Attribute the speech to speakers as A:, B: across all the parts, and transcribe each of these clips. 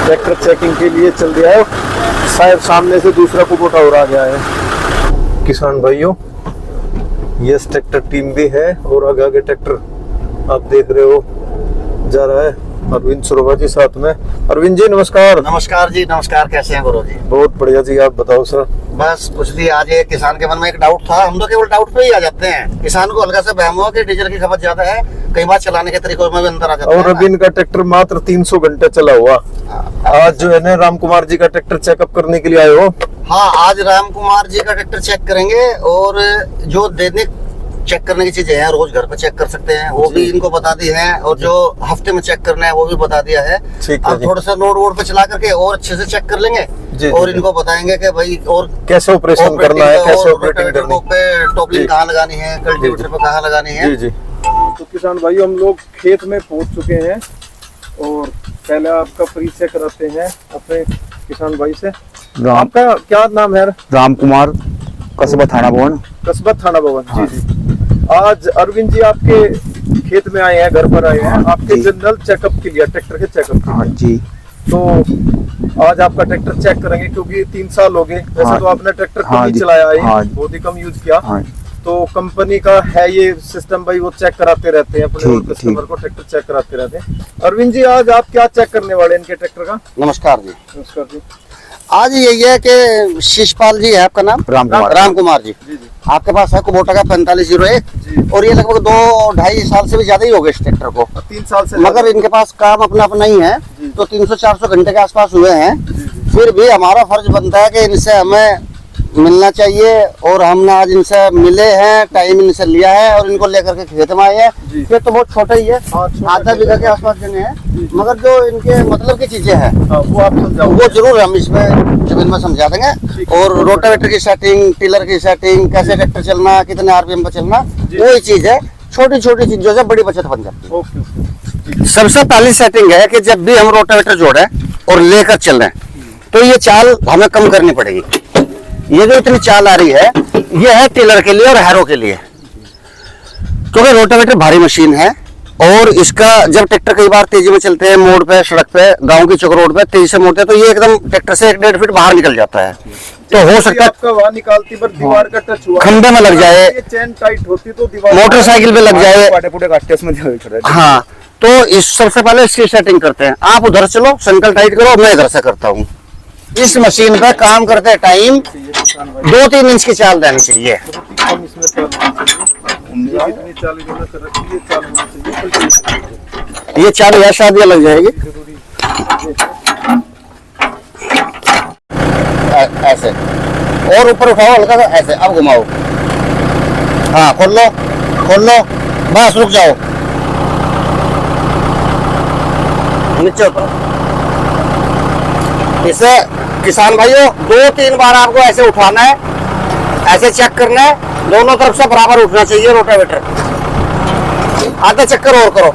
A: Tractor checking के लिए चल दिया है। शायद सामने से दूसरा कुबोटा और आ गया है। किसान भाइयों, ये ट्रैक्टर टीम भी है और आगे आगे ट्रैक्टर आप देख रहे हो जा रहा है। अरविंद सुरभा जी साथ में। अरविंद जी नमस्कार।
B: नमस्कार जी, नमस्कार। कैसे हैं गुरु जी?
A: बहुत बढ़िया जी, आप बताओ सर।
B: बस कुछ नहीं, आज एक किसान के मन में एक डाउट था। हम तो केवल डाउट पे ही आ जाते हैं। किसान को हल्का सा वहम हुआ कि डीजल की खपत ज्यादा है, कई बार चलाने के तरीकों में भी अंतर आ जाता है।
A: और अभी इनका ट्रैक्टर मात्र 300 घंटे चला हुआ। आज जो है ना राम कुमार जी का ट्रैक्टर चेकअप करने के लिए आए हो।
B: हाँ, आज राम कुमार जी का ट्रैक्टर चेक करेंगे और जो दैनिक चेक करने की चीजें हैं, रोज घर पे चेक कर सकते हैं, वो भी इनको बता दी है। और जो हफ्ते में चेक करना है वो भी बता दिया है। अब थोड़ा सा रोड वोड पे चला करके और अच्छे से चेक कर लेंगे और इनको बताएंगे कि भाई और
A: कैसे ऑपरेशन करना है, कैसे ऑपरेटिंग करनी है,
B: पे टॉपलिंग कहाँ लगानी है, कल्टीवेटर पे कहाँ लगानी है।
A: जी जी। तो किसान भाइयों, हम लोग खेत में पहुंच चुके हैं और पहले आपका परिचय कराते हैं अपने किसान भाई से। आपका क्या नाम है?
C: राम कुमार, कस्बा थाना भवन।
A: कस्बा थाना भवन। जी जी। आज अरविंद जी आपके खेत में आए हैं, घर पर आए हैं आपके जनरल चेकअप के लिए, ट्रैक्टर के चेकअप के लिए।
C: हाँ जी।
A: तो आज आपका ट्रैक्टर चेक करेंगे क्योंकि 3 साल हो गए। वैसे तो आपने ट्रैक्टर कम ही चलाया है, बहुत ही कम यूज किया। तो कंपनी का है ये सिस्टम भाई, वो चेक कराते रहते हैं अपने कस्टमर को, ट्रैक्टर चेक कराते रहते हैं। अरविंद जी, आज आप क्या चेक करने वाले हैं इनके ट्रैक्टर का?
B: नमस्कार जी।
A: नमस्कार जी।
B: आज यही है कि शिषपाल जी है आपका नाम? राम कुमार जी। आपके पास है कुबोटा का 4501 और ये लगभग 2-2.5 साल से भी ज्यादा ही हो गए इस ट्रैक्टर को।
A: 3 साल से।
B: मगर इनके पास काम अपना अपना ही है, तो 300-400 घंटे के आसपास हुए हैं। फिर भी हमारा फर्ज बनता है कि इनसे हमें मिलना चाहिए और हमने आज इनसे मिले हैं, टाइम इनसे लिया है और इनको लेकर के खेत में आए हैं। ये तो बहुत छोटा ही है, आधा बीघा के आसपास जने हैं, मगर जो इनके मतलब की चीजें हैं
A: वो आप समझाओ।
B: वो जरूर हम इसमें जमीन में समझा देंगे। और रोटावेटर की सेटिंग, टिलर की सेटिंग, कैसे ट्रैक्टर चलना, कितने आरपीएम पर चलना, वही चीज है। छोटी छोटी चीजों से बड़ी बचत बन जाती है। सबसे पहली सेटिंग है कि जब भी हम रोटावेटर जोड़े और लेकर चल रहे हैं तो ये चाल हमें कम करनी पड़ेगी। ये जो इतनी चाल आ रही है, ये है टिलर के लिए और हैरो के लिए, क्योंकि रोटावेटर भारी मशीन है और इसका जब ट्रैक्टर कई बार तेजी में चलते हैं, मोड़ पे, सड़क पे, गांव की चौक रोड पे तेजी से मोड़ते हैं, तो ये एकदम ट्रैक्टर से 1-1.5 फीट बाहर निकल जाता है। तो हो सकता है
A: आपका वहाँ निकालती पर दीवार का टच हुआ,
B: खंबे में लग जाए,
A: चेन टाइट होती तो दीवार,
B: मोटरसाइकिल पे लग जाए। हाँ, तो इस सबसे पहले इसकी सेटिंग करते हैं। आप उधर चलो, संकल टाइट करो, मैं इधर से करता हूँ। इस मशीन पे काम करते टाइम 2-3 इंच की चाल देनी चाहिए। ये चाल या शादी लग जाएगी ऐसे, और ऊपर उठाओ हल्का सा ऐसे, अब घुमाओ। हाँ, खोल लो, बस रुक जाओ, नीचे उतरो। इसे किसान भाइयों 2-3 बार आपको ऐसे उठाना है, ऐसे चेक करना है, दोनों तरफ से बराबर उठना चाहिए रोटावेटर। आधा चक्कर और करो।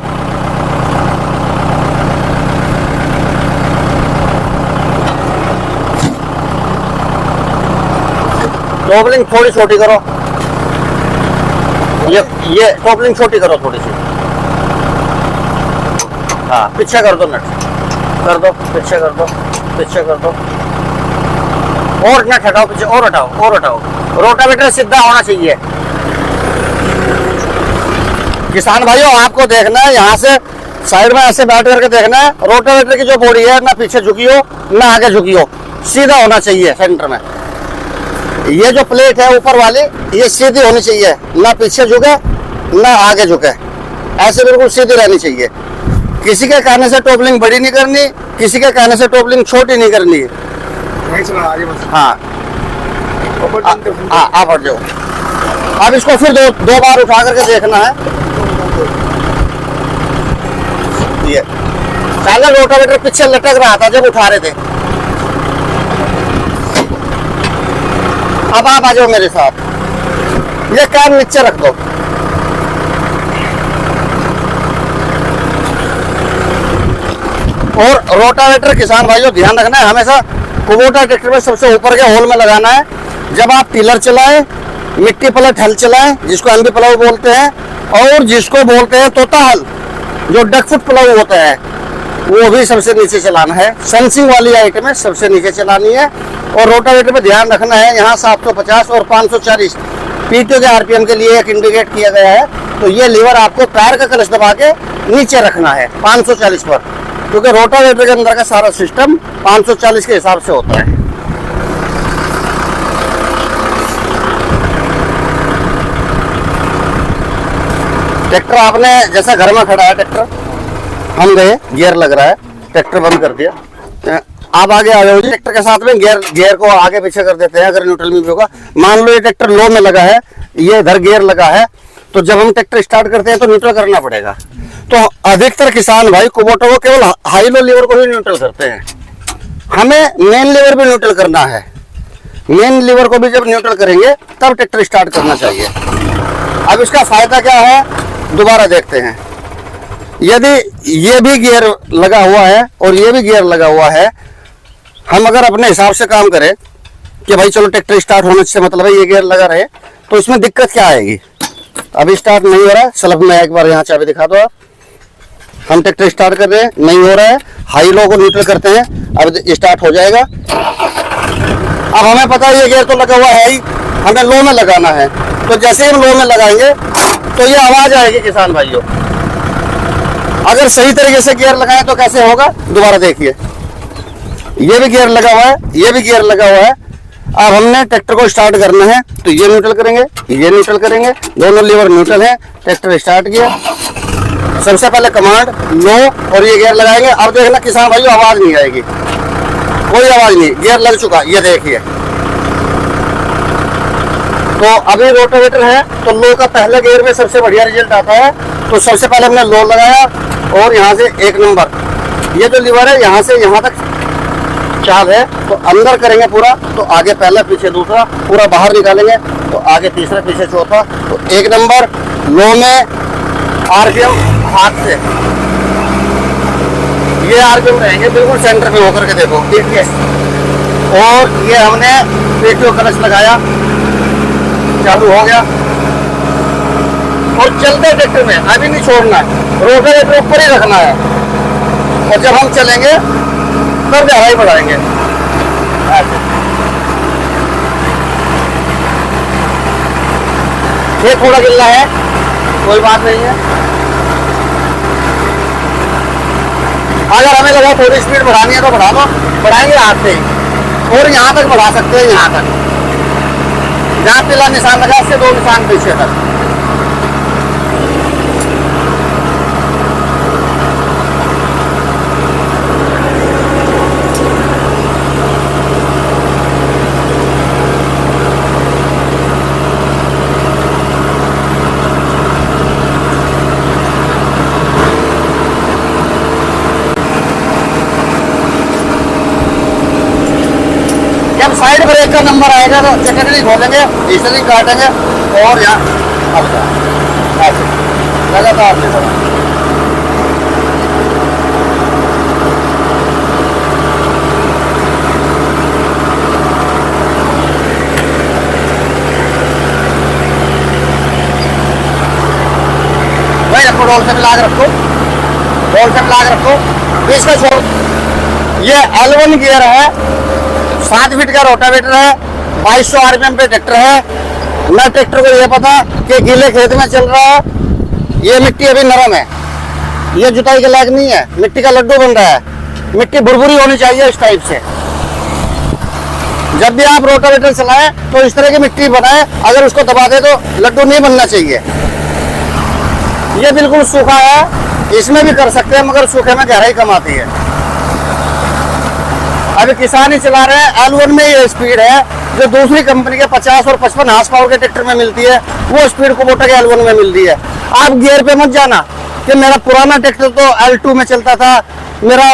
B: टॉपलिंग थोड़ी छोटी करो, ये टॉपलिंग छोटी करो थोड़ी सी। हाँ, पीछे कर दो, नट कर दो, पीछे कर दो, पीछे कर दो, और नट हटाओ, पीछे और हटाओ। रोटावेटर सीधा होना चाहिए। किसान भाइयों, आपको देखना है यहाँ से साइड में ऐसे बैठ करके देखना है, रोटावेटर की जो बॉडी है ना पीछे झुकी हो ना आगे झुकी हो, सीधा होना चाहिए सेंटर में। ये जो प्लेट है ऊपर वाली, ये सीधी होनी चाहिए, ना पीछे झुके ना आगे झुके, ऐसे बिल्कुल सीधी रहनी चाहिए। किसी के कहने से टॉपलिंग बड़ी नहीं करनी, किसी के कहने से टॉपलिंग छोटी नहीं करनी। हाँ, आप हट जाओ। अब इसको फिर दो बार उठा करके देखना है। ये पहले रोटावेटर पीछे लटक रहा था जब उठा रहे थे, अब आप आ जाओ मेरे साथ। ये कैन नीचे रख दो, और रोटावेटर किसान भाइयों ध्यान रखना है, हमेशा कुबोटा ट्रैक्टर में सबसे ऊपर के होल में लगाना है। जब आप टिलर चलाएं, मिट्टी पलट हल चलाएं, जिसको एमबी प्लाऊ बोलते हैं, और जिसको बोलते हैं तोता हल, जो डकफुट प्लाऊ होता है, वो भी सबसे नीचे चलाना है। सेंसिंग वाली आइटम है, सबसे नीचे चलानी है। और रोटावेटर पे ध्यान रखना है, यहाँ 750 और 540 पीटीओ के आरपीएम के लिए एक इंडिकेट किया गया है। तो ये लीवर आपको पैर का क्लच दबा के नीचे रखना है 540 पर, क्योंकि रोटावेटर के अंदर का सारा सिस्टम 540 के हिसाब से होता है। ट्रैक्टर आपने जैसा घर में खड़ा है ट्रैक्टर, हम गए, गियर लग रहा है, ट्रैक्टर बंद कर दिया, आप आगे आ जाओ। ट्रैक्टर के साथ में गियर को आगे पीछे कर देते हैं अगर न्यूट्रल में भी होगा। मान लो ये ट्रैक्टर लो में लगा है, ये इधर गियर लगा है, तो जब हम ट्रैक्टर स्टार्ट करते हैं तो न्यूट्रल करना पड़ेगा। तो अधिकतर किसान भाई कुबोटा को केवल हाई लो लीवर को ही न्यूट्रल करते हैं। हमें मेन लीवर भी न्यूट्रल करना है। मेन लीवर को भी जब न्यूट्रल करेंगे तब ट्रैक्टर स्टार्ट करना चाहिए। अब इसका फायदा क्या है, दोबारा देखते हैं। यदि ये भी गियर लगा हुआ है और ये भी गियर लगा हुआ है, हम अगर अपने हिसाब से काम करें कि भाई चलो ट्रैक्टर स्टार्ट होने से मतलब है ये गियर लगा रहे, तो इसमें दिक्कत क्या आएगी। अभी स्टार्ट नहीं हो रहा है, स्लप में एक बार यहाँ चाबी दिखा दो आप। हम ट्रैक्टर स्टार्ट कर रहे हैं, नहीं हो रहा है, हाई लो को न्यूट्रल करते हैं, अब स्टार्ट हो जाएगा। अब हमें पता है ये गियर तो लगा हुआ है ही, हमें लो में लगाना है। तो जैसे ही हम लो में लगाएंगे तो ये आवाज आएगी किसान भाइयों। अगर सही तरीके से गियर लगाएं तो कैसे होगा, दोबारा देखिए। ये भी गियर लगा हुआ है, ये भी गियर लगा हुआ है। अब हमने ट्रैक्टर को स्टार्ट करना है, तो ये न्यूट्रल करेंगे, ये न्यूट्रल करेंगे, दोनों लीवर न्यूट्रल है। ट्रैक्टर स्टार्ट किया, सबसे पहले कमांड लो और ये गियर लगाएंगे। अब देखना किसान भाइयों आवाज नहीं आएगी, कोई आवाज नहीं, गियर लग चुका, ये देखिए। तो अभी रोटावेटर है तो लो का पहले गियर में सबसे बढ़िया रिजल्ट आता है। तो सबसे पहले हमने लो लगाया और यहाँ से 1 नंबर, ये जो लीवर है यहाँ से यहाँ तक चाल है, तो अंदर करेंगे पूरा, तो आगे पहला पीछे दूसरा, पूरा बाहर निकालेंगे तो आगे तीसरा पीछे चौथा। तो 1 नंबर लो में आरपीएम हाथ से, ये आरपीएम रहेंगे बिल्कुल सेंटर में होकर के, देखो देखिए। और ये हमने पीटीओ क्लच लगाया, चालू हो गया और चलते ट्रैक्टर में अभी नहीं छोड़ना है, रोटावेटर ऊपर ही रखना है। और जब हम चलेंगे तब गहराई बढ़ाएंगे। ये थोड़ा गिल्ला है, कोई बात नहीं है। अगर हमें लगा थोड़ी स्पीड बढ़ानी है तो बढ़ा दो, बढ़ाएंगे हाथ से ही, और यहाँ तक बढ़ा सकते हैं, यहाँ तक जहाँ पीला निशान लगा इससे 2 निशान पीछे तक। जब साइड ब्रेक का नंबर आएगा तो सेकेंडरी खोलेंगे, तीसरी काटेंगे और यहाँ अब ऐसे लगातार ले चला। भाई रखो, रोल से मिला के रखो, रोल से मिला के रखो, बीच का छोड़। ये L1 गियर है, 7 फीट का रोटावेटर है, 2200 आरपीएम पे ट्रैक्टर है। मैं ट्रैक्टर को ये पता कि गीले खेत में चल रहा है, ये मिट्टी अभी नरम है, ये जुताई के लायक नहीं है, मिट्टी का लड्डू बन रहा है, मिट्टी भुरभुरी होनी चाहिए इस टाइप से। जब भी आप रोटावेटर चलाएं तो इस तरह की मिट्टी बनाए, अगर उसको दबा दे तो लड्डू नहीं बनना चाहिए। ये बिल्कुल सूखा है, इसमें भी कर सकते हैं मगर सूखे में गहराई कम आती है। अभी किसान ही चला रहे हैं, L1 में ये स्पीड है जो दूसरी कंपनी के 50 और 55 हार्स पावर के ट्रैक्टर में मिलती है, वो स्पीड कुबोटा के L1 में मिल रही है। आप गियर पे मत जाना कि मेरा पुराना ट्रैक्टर तो L2 में चलता था, मेरा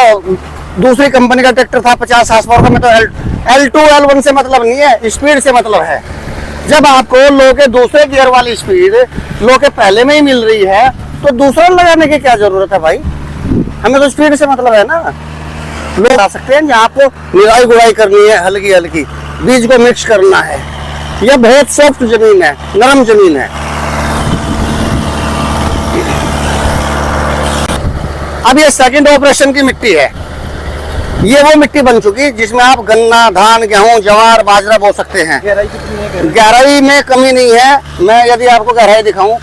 B: दूसरी कंपनी का ट्रैक्टर था 50 हार्स पावर का, मैं तो L2 L1 से मतलब नहीं है, स्पीड से मतलब है। जब आपको लो के दूसरे गियर वाली स्पीड लो के पहले में ही मिल रही है तो दूसरा लगाने की क्या जरूरत है भाई, हमें तो स्पीड से मतलब है ना। लोग आ सकते हैं जहाँ आपको निराई गुड़ाई करनी है, हल्की हल्की बीज को मिक्स करना है। यह बहुत सॉफ्ट जमीन है, नरम जमीन है। अब ये सेकंड ऑपरेशन की मिट्टी है। ये वो मिट्टी बन चुकी जिसमें आप गन्ना, धान, गेहूं, ज्वार, बाजरा बो सकते हैं।
A: गहराई कितनी है?
B: गहराई में कमी नहीं है। मैं यदि आपको गहराई दिखाऊं,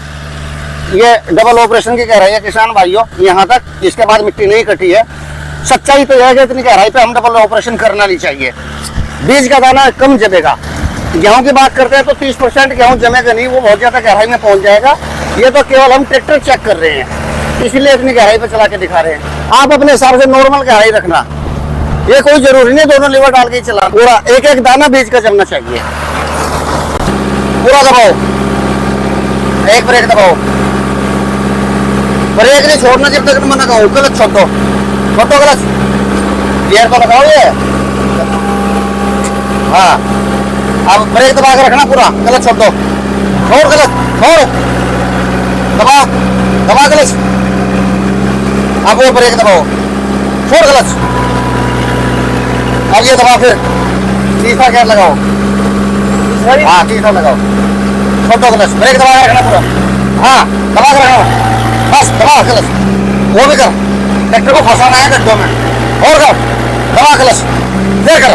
B: ये डबल ऑपरेशन की गहराई है किसान भाइयों, यहाँ तक। इसके बाद मिट्टी नहीं कटी है। सच्चाई तो यह है कि इतनी गहराई पे हम डबल ऑपरेशन करना नहीं चाहिए। बीज का दाना कम जमेगा। गेहूं की बात करते हैं तो 30% गेहूं जमेगा नहीं, वो बहुत ज्यादा गहराई में पहुंच जाएगा। ये तो केवल हम ट्रैक्टर चेक कर रहे हैं, इसलिए इतनी गहराई पे चला के दिखा रहे हैं। आप अपने हिसाब से नॉर्मल गहराई रखना, ये कोई जरूरी नहीं दोनों लीवर डाल के ही चला। पूरा एक एक दाना बीज का जमना चाहिए। पूरा दबाओ, एक ब्रेक दबाओ, ब्रेक नहीं छोड़ना जब तक मना कहो। गलत छोड़ दो, छोटो गलत गियर को लगाओ ये। हाँ, अब ब्रेक दबा के रखना पूरा, गलत छोड़ दो। छोड़ गलत, छोड़, दबा दबा गलत। अब वो ब्रेक दबाओ, छोड़ गलत। अब ये दबा, फिर तीसरा गियर लगाओ। हाँ, तीसरा लगाओ, छोटो गलत। ब्रेक दबा के रखना पूरा। हाँ, दबा के रखना, बस दबा गलत। वो भी कर, ट्रैक्टर को फंसाना है गड्ढों में। और कर, दबा गलत, फिर कर,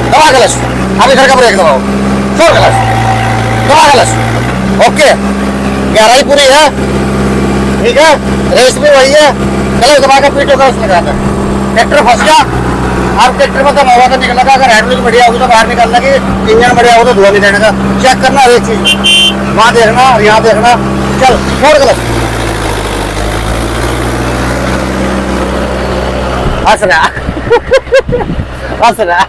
B: दबा गलत। अब इधर का ब्रेक दबाओ, छोड़ गलत, दबा गलत। ओके, गहराई पूरी है, ठीक है। रेस भी वही है। गलत दबा के पीटो गलत लगाता है। ट्रैक्टर फंस गया, अब ट्रैक्टर में तो हवा तो निकलेगा। अगर हैंडलिंग बढ़िया होगी तो बाहर निकल लगी, इंजन बढ़िया हो तो धुआं नहीं देगा। चेक करना हर एक चीज, वहां देखना, यहाँ देखना। चल, छोड़ गलत। हंस रहा हंस रहा।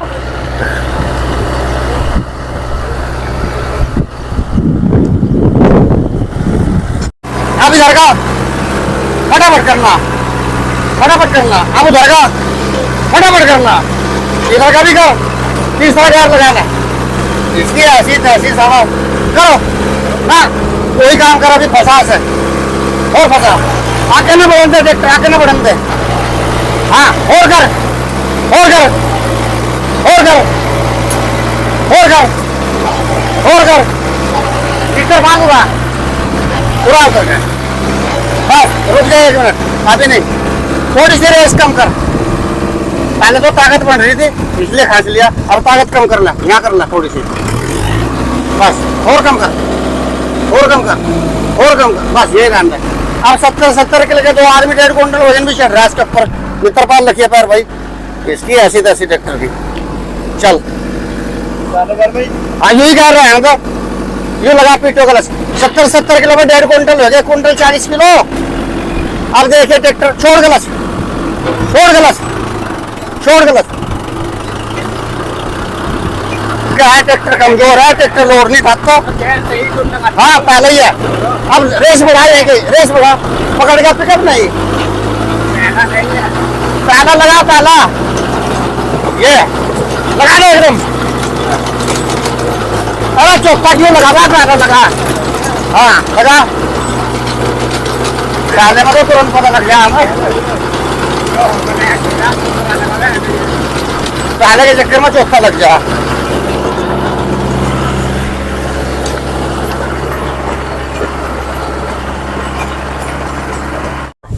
B: अब इधर का फटाफट करना, फटाफट करना। अब उधर का फटाफट करना, इधर का भी कर। तीसरा गियर लगाना, इसकी ऐसी तैसी सामान करो ना। वही काम करो, अभी फंसा से और फंसा। आगे न बढ़न दे ट्रैक्टर, आगे न बढ़न दे। हाँ, और कर, और कर, और कर, और कर, और कर। ट्रैक्टर भागूंगा पूरा कर गया। बस रुक जाए 1 मिनट, अभी नहीं। थोड़ी सी रेस कम कर। पहले तो ताकत बढ़ रही थी इसलिए खांच लिया, अब ताकत कम करना, यहाँ करना थोड़ी सी। बस और कम कर, और कम कर, और कम कर। बस ये काम है। अब 70 के लगे 2 आदमी 1.5 क्विंटल वजन भी चढ़ रहा है इसके ऊपर। मित्रपाल रखिए पैर भाई, इसकी ऐसी तैसी ट्रैक्टर की। चल, हाँ यही कर रहे हैं तो ये लगा पीटो गलत। 70 किलो में 1.5 क्विंटल हो गया, क्विंटल 40 किलो। अब देखिए ट्रैक्टर, छोड़ गलत, छोड़ गलत, छोड़ गलत। क्या है, ट्रैक्टर कमजोर है, ट्रैक्टर लोड नहीं खाता। हाँ, पहले ही है। अब रेस बढ़ाएगी, रेस बढ़ा, पकड़ गया पिकअप नहीं। पहला लगा, पहला ये लगा दे एकदम। अरे चौथा क्यों लगा, पहला लगा। हाँ लगा, पहले में तो तुरंत पता लग गया हमें। पहले के चक्कर में चौथा लग गया।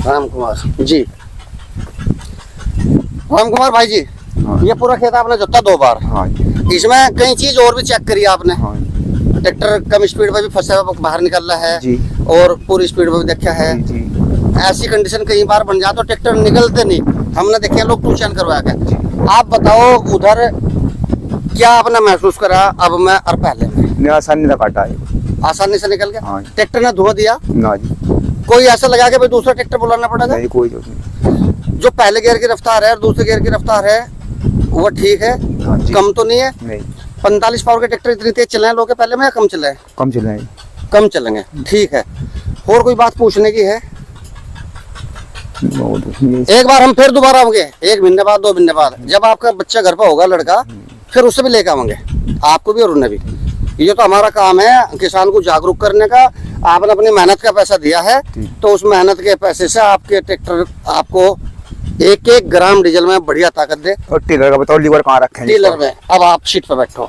B: राम कुमार जी, राम कुमार भाई जी।
C: हाँ।
B: ये पूरा खेत आपने जोता 2 बार।
C: हाँ जी।
B: इसमें कई चीज और भी चेक करी आपने।
C: हाँ जी।
B: ट्रैक्टर कम स्पीड में भी फंसा हुआ बाहर निकल रहा है
C: जी।
B: और पूरी स्पीड में भी देखा है
C: जी।
B: ऐसी कंडीशन कई बार बन जाता तो ट्रैक्टर निकलते नहीं, हमने देखे लोग ट्यूशन करवा के। आप बताओ उधर क्या आपने महसूस करा अब में और पहले में?
C: आसानी से काटा है,
B: आसानी से निकल गया।
C: हाँ।
B: ट्रैक्टर ने धुआं दिया
C: ना जी,
B: कोई ऐसा लगा के भाई दूसरा ट्रैक्टर बुलाना पड़ेगा?
C: नहीं, कोई जरूरत नहीं।
B: जो पहले गियर की रफ्तार है और दूसरे गियर की रफ्तार है वो ठीक है,
C: हाँ जी।
B: कम तो नहीं है?
C: नहीं,
B: 45 पावर के ट्रैक्टर इतनी तेज चले हैं लोग पहले में या कम चले हैं?
C: कम चल रहे हैं।
B: कम चलेंगे, ठीक है। और कोई बात पूछने की है? एक बार हम फिर दोबारा आएंगे 1 महीने बाद 2 महीने बाद, जब आपका बच्चा घर पर होगा लड़का, फिर उससे भी लेकर आएंगे आपको भी और उन्हें भी। ये तो हमारा काम है किसान को जागरूक करने का। आपने अपनी मेहनत का पैसा दिया है तो उस मेहनत के पैसे से आपके ट्रैक्टर आपको 1-1 ग्राम डीजल में बढ़िया ताकत दे।
C: और टेलर का बताओ, लीवर कहाँ रखे हैं?
B: टीलर में। अब आप सीट पे बैठो।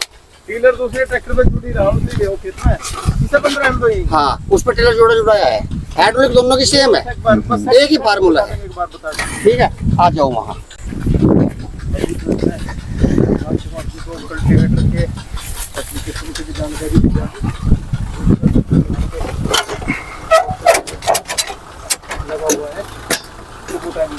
A: टीलर दूसरे ट्रैक्टर पे जुड़ी रहा हूँ, कितना है? 15 तो ही।
B: हाँ, उस पर टीलर जुड़ा है हाइड्रोलिक दोनों की सेम है,
A: एक बार बस
B: एक ही फार्मूला है।
A: एक बार बता दें।
B: ठीक है, आ जाओ वहाँ।
A: कल्टीवेटर के एप्लीकेशन की भी जानकारी दी जाए। लगा हुआ है, टाइम